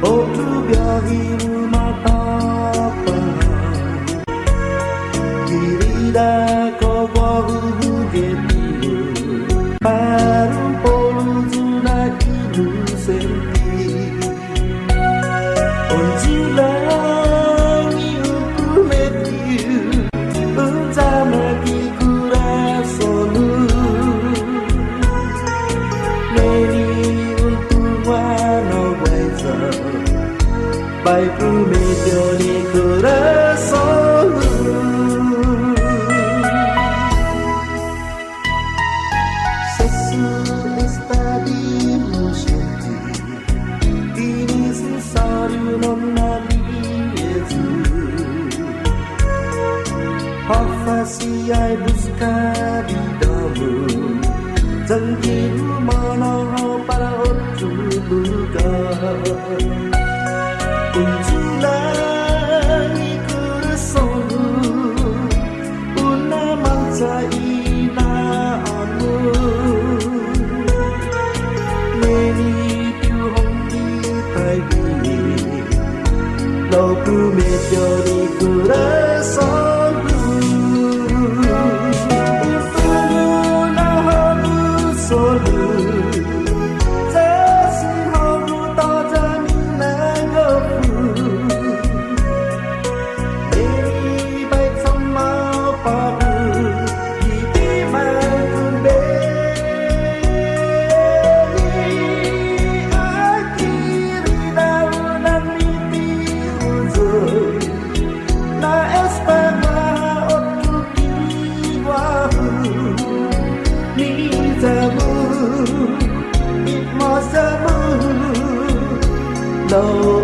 Outro viagem mata Querida como gueto Para pouso naquilo sentir Onde lá me prometeu Bersama que coração Neni untuk warna Vai pro meio de coração Jesus está diluciente Ini sesuatu nona Jesus Hafasi ai buscar di dalam Jangan mana para outro lugar Unjulani coração Una mancha inaanmu Neni più hongi tai bini Lau prometeu di coração No